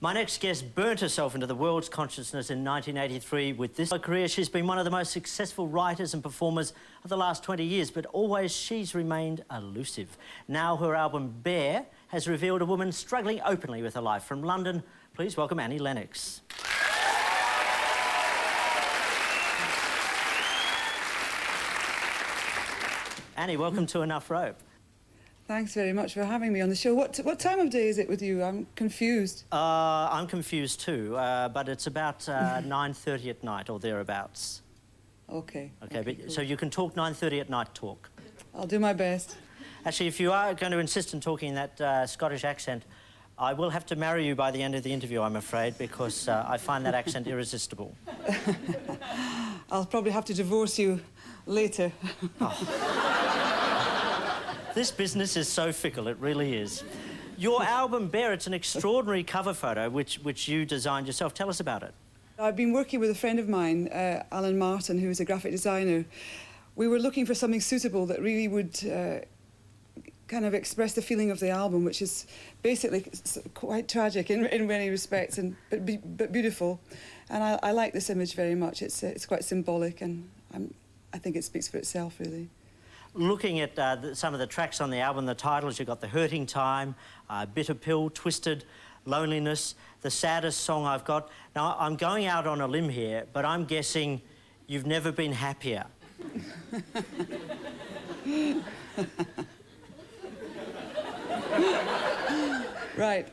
My next guest burnt herself into the world's consciousness in 1983 with this career. She's been one of the most successful writers and performers of the last 20 years, but always she's remained elusive. Now her album Bear has revealed a woman struggling openly with her life. From London, please welcome Annie Lennox. Annie, welcome to Enough Rope. Thanks very much for having me on the show. What time of day is it with you? I'm confused. I'm confused too, but it's about 9:30 at night or thereabouts. Okay. Okay, but, cool. so you can talk 9:30 at night talk. I'll do my best. Actually, if you are going to insist on talking that Scottish accent, I will have to marry you by the end of the interview, I'm afraid, because I find that accent irresistible. I'll probably have to divorce you later. This business is so fickle, it really is. Your album, Bear, it's an extraordinary cover photo which you designed yourself. Tell us about it. I've been working with a friend of mine, Alan Martin, who is a graphic designer. We were looking for something suitable that really would kind of express the feeling of the album, which is basically quite tragic in many respects, but beautiful. And I like this image very much. It's quite symbolic, and I think it speaks for itself, really. Looking at some of the tracks on the album, the titles, you've got The Hurting Time, Bitter Pill, Twisted, Loneliness, the saddest song I've got. Now, I'm going out on a limb here, but I'm guessing you've never been happier. Right.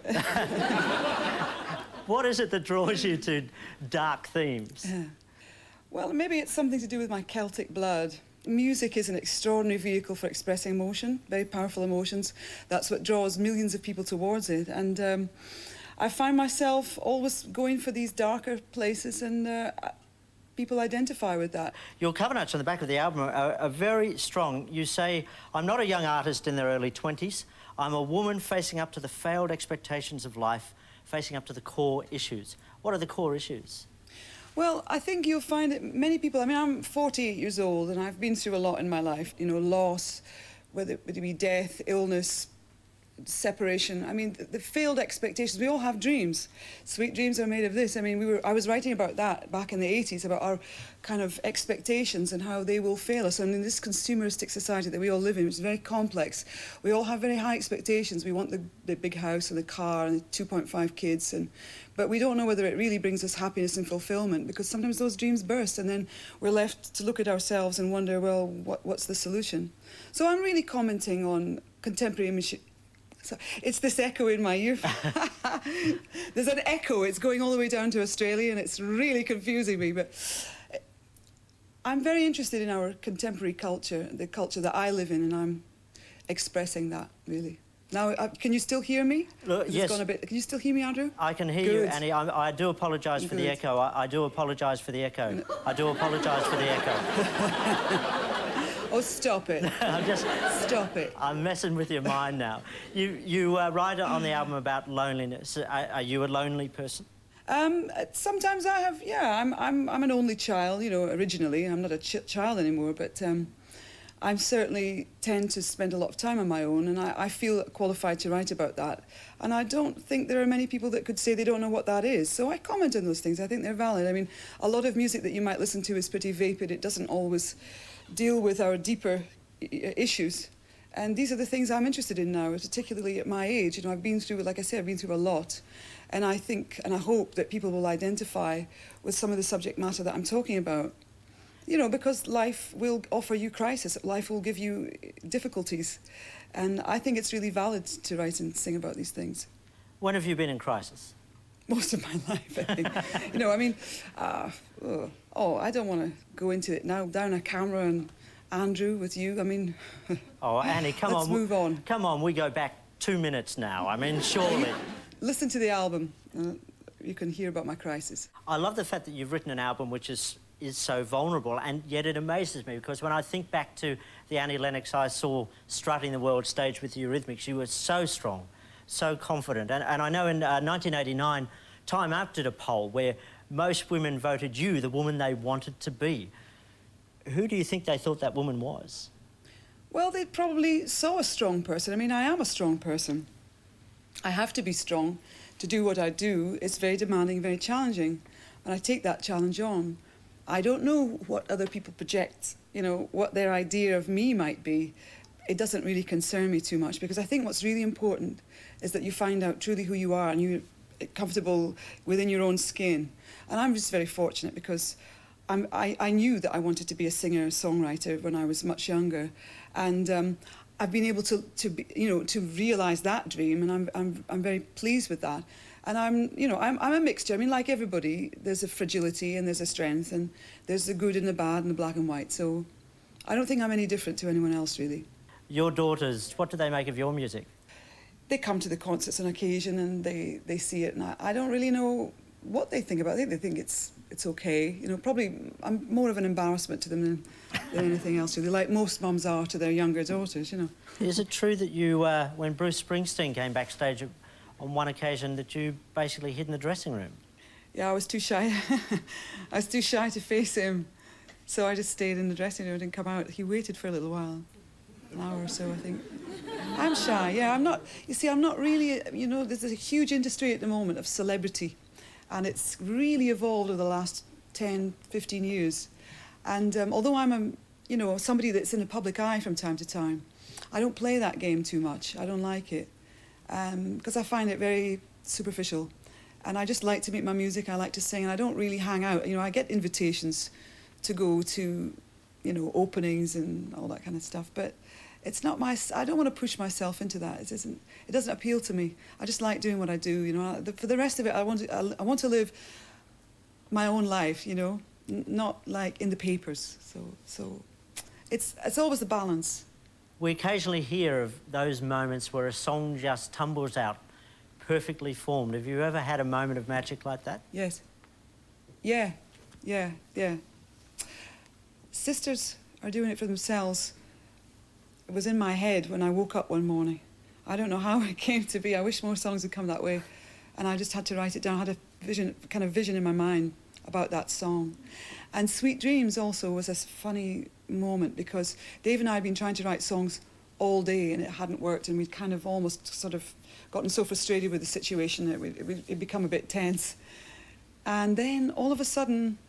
What is it that draws you to dark themes? Well, maybe it's something to do with my Celtic blood. Music is an extraordinary vehicle for expressing emotion, very powerful emotions. That's what draws millions of people towards it. And I find myself always going for these darker places, and people identify with that. Your cover notes on the back of the album are very strong. You say, I'm not a young artist in their early 20s. I'm a woman facing up to the failed expectations of life, facing up to the core issues. What are the core issues? Well, I think you'll find that many people, I mean, I'm 48 years old and I've been through a lot in my life, you know, loss, whether it be death, illness, separation. I mean, the failed expectations. We all have dreams. Sweet dreams are made of this. I mean, I was writing about that back in the 80s, about our kind of expectations and how they will fail us. And in this consumeristic society that we all live in, which is very complex, we all have very high expectations. We want the big house and the car and the 2.5 kids, but we don't know whether it really brings us happiness and fulfillment, because sometimes those dreams burst and then we're left to look at ourselves and wonder, well, what's the solution? So I'm really commenting on contemporary So it's this echo in my ear. There's an echo. It's going all the way down to Australia, and it's really confusing me. But I'm very interested in our contemporary culture, the culture that I live in, and I'm expressing that, really. Now, can you still hear me? Yes. Gone a bit. Can you still hear me, Andrew? I can hear you, Annie. I do apologise for the echo. I do apologise for the echo. I do apologise for the echo. Oh, stop it. Stop it. I'm messing with your mind now. You write on the album about loneliness. Are you a lonely person? Sometimes I have, yeah. I'm an only child, you know, originally. I'm not a child anymore, but I certainly tend to spend a lot of time on my own, and I feel qualified to write about that. And I don't think there are many people that could say they don't know what that is. So I comment on those things. I think they're valid. I mean, a lot of music that you might listen to is pretty vapid. It doesn't always deal with our deeper issues. And these are the things I'm interested in now, particularly at my age. You know, I've been through, like I said, I've been through a lot. And I think, and I hope that people will identify with some of the subject matter that I'm talking about. You know, because life will offer you crisis. Life will give you difficulties. And I think it's really valid to write and sing about these things. When have you been in crisis? Most of my life, I think. You know, I mean, I don't want to go into it now. Down a camera and Andrew with you, I mean... Oh, Annie, come on. Let's move on. Come on, we go back 2 minutes now. I mean, surely. Listen to the album. You can hear about my crisis. I love the fact that you've written an album which is so vulnerable, and yet it amazes me, because when I think back to the Annie Lennox I saw strutting the world stage with the Eurythmics, you were so strong, so confident. And I know in 1989, Time Out did a poll where most women voted you the woman they wanted to be. Who do you think they thought that woman was? Well, they probably saw a strong person. I mean, I am a strong person. I have to be strong to do what I do, it's very demanding, very challenging, and I take that challenge on. I don't know what other people project, you know, what their idea of me might be. It doesn't really concern me too much, because I think what's really important is that you find out truly who you are and you're comfortable within your own skin. And I'm just very fortunate because I knew that I wanted to be a singer-songwriter when I was much younger, and I've been able to be, you know, to realise that dream, and I'm very pleased with that. And I'm a mixture. I mean, like everybody, there's a fragility and there's a strength, and there's the good and the bad and the black and white. So I don't think I'm any different to anyone else, really. Your daughters, what do they make of your music? They come to the concerts on occasion and they see it, and I don't really know what they think about it. They think it's okay. You know, probably I'm more of an embarrassment to them than anything else, really, like most mums are to their younger daughters, you know. Is it true that you, when Bruce Springsteen came backstage on one occasion, that you basically hid in the dressing room? Yeah, I was too shy. I was too shy to face him, so I just stayed in the dressing room and didn't come out. He waited for a little while, an hour or so, I think. I'm shy, yeah, I'm not, you see, I'm not really, you know, there's a huge industry at the moment of celebrity, and it's really evolved over the last 10, 15 years. And although I'm you know, somebody that's in the public eye from time to time, I don't play that game too much. I don't like it, because I find it very superficial. And I just like to make my music, I like to sing, and I don't really hang out. You know, I get invitations to go to, you know, openings and all that kind of stuff, but it's not I don't want to push myself into that. It doesn't appeal to me. I just like doing what I do, you know. For the rest of it, I want to live my own life, you know, not like in the papers. So it's always a balance. We occasionally hear of those moments where a song just tumbles out, perfectly formed. Have you ever had a moment of magic like that? Yes. Yeah. Sisters are doing it for themselves. It was in my head when I woke up one morning. I don't know how it came to be. I wish more songs would come that way. And I just had to write it down. I had a kind of vision in my mind about that song. And Sweet Dreams also was a funny moment, because Dave and I had been trying to write songs all day and it hadn't worked, and we'd kind of almost sort of gotten so frustrated with the situation that it'd become a bit tense. And then all of a sudden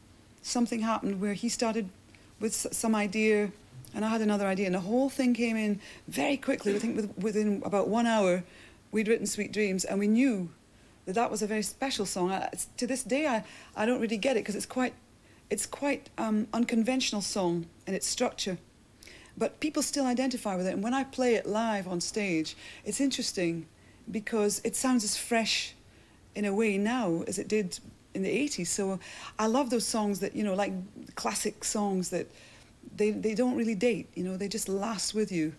something happened where he started with some idea and I had another idea, and the whole thing came in very quickly. I think within about 1 hour we'd written Sweet Dreams, and we knew that that was a very special song. To this day I don't really get it, because it's quite unconventional song in its structure, but people still identify with it. And when I play it live on stage, it's interesting because it sounds as fresh in a way now as it did in the 80s. So I love those songs that, you know, like classic songs that they don't really date, you know, they just last with you.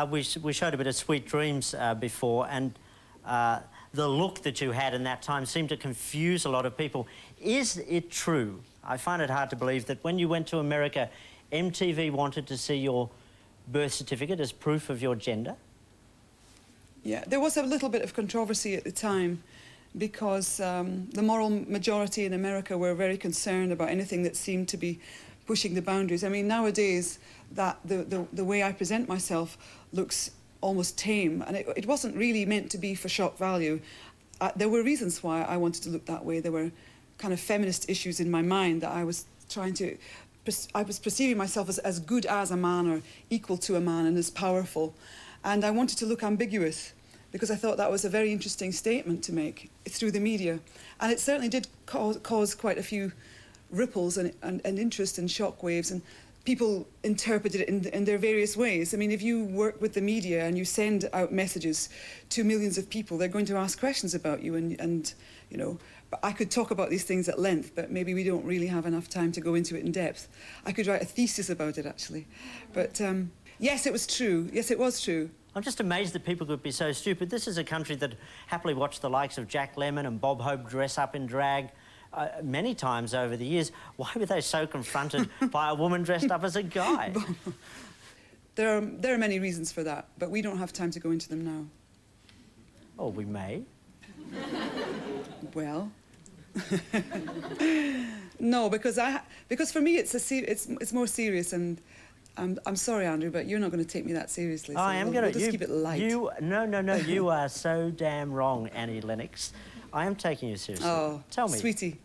We showed a bit of Sweet Dreams before, and the look that you had in that time seemed to confuse a lot of people. Is it true? I find it hard to believe that when you went to America, MTV wanted to see your birth certificate as proof of your gender? Yeah, there was a little bit of controversy at the time, because the moral majority in America were very concerned about anything that seemed to be pushing the boundaries. I mean, nowadays, that the way I present myself looks almost tame, and it wasn't really meant to be for shock value. There were reasons why I wanted to look that way. There were kind of feminist issues in my mind that I was trying to... I was perceiving myself as good as a man, or equal to a man, and as powerful. And I wanted to look ambiguous, because I thought that was a very interesting statement to make through the media. And it certainly did cause quite a few ripples and interest and shockwaves, and people interpreted it in their various ways. I mean, if you work with the media and you send out messages to millions of people, they're going to ask questions about you, and you know, but I could talk about these things at length, but maybe we don't really have enough time to go into it in depth. I could write a thesis about it, actually. But yes, it was true. Yes, it was true. I'm just amazed that people could be so stupid. This is a country that happily watched the likes of Jack Lemmon and Bob Hope dress up in drag many times over the years. Why were they so confronted by a woman dressed up as a guy? There are many reasons for that, but we don't have time to go into them now. Oh, we may. Well, no, because for me it's more serious, and I'm sorry, Andrew, but you're not going to take me that seriously. So I am going to. Just keep it light. No. You are so damn wrong, Annie Lennox. I am taking you seriously. Oh, tell me. sweetie.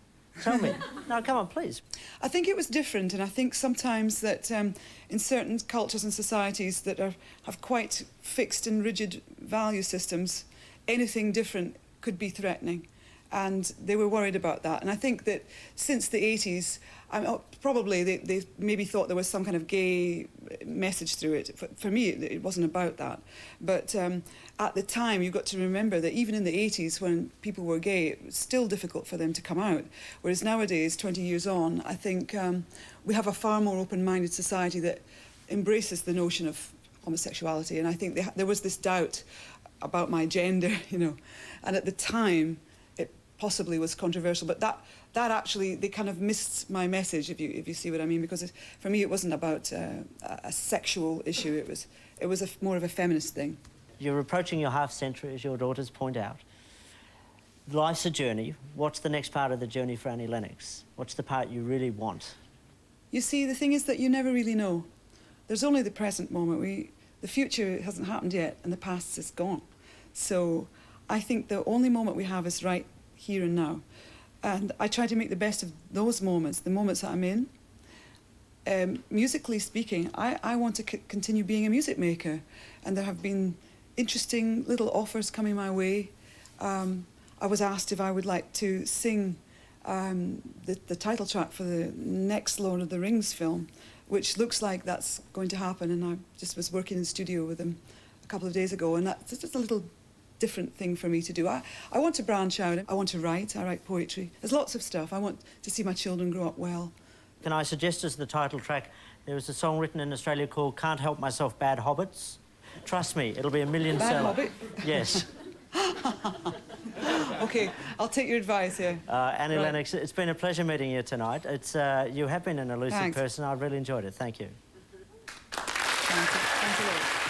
Tell me. No, come on, please. I think it was different, and I think sometimes that in certain cultures and societies that have quite fixed and rigid value systems, anything different could be threatening. And they were worried about that. And I think that since the 80s, probably they maybe thought there was some kind of gay message through it. For me, it wasn't about that. But at the time, you've got to remember that even in the 80s, when people were gay, it was still difficult for them to come out. Whereas nowadays, 20 years on, I think we have a far more open-minded society that embraces the notion of homosexuality. And I think there was this doubt about my gender, you know. And at the time, possibly was controversial, but that actually, they kind of missed my message, if you see what I mean, because for me it wasn't about a sexual issue. It was more of a feminist thing. You're approaching your half-century, as your daughters point out. Life's a journey. What's the next part of the journey for Annie Lennox? What's the part you really want? You see, the thing is that you never really know. There's only the present moment. The future hasn't happened yet, and the past is gone. So I think the only moment we have is right here and now. And I try to make the best of those moments, the moments that I'm in. Musically speaking, I want to continue being a music maker, and there have been interesting little offers coming my way. I was asked if I would like to sing the title track for the next Lord of the Rings film, which looks like that's going to happen, and I just was working in the studio with them a couple of days ago, and that's just a little different thing for me to do. I want to branch out. I want to write. I write poetry. There's lots of stuff. I want to see my children grow up well. Can I suggest as the title track, there was a song written in Australia called Can't Help Myself, Bad Hobbits? Trust me, it'll be a million Bad seller. Hobbit? Yes. OK, I'll take your advice here. Annie Lennox, it's been a pleasure meeting you tonight. You have been an elusive Thanks. person. I've really enjoyed it. Thank you. Thank you. Thanks a lot.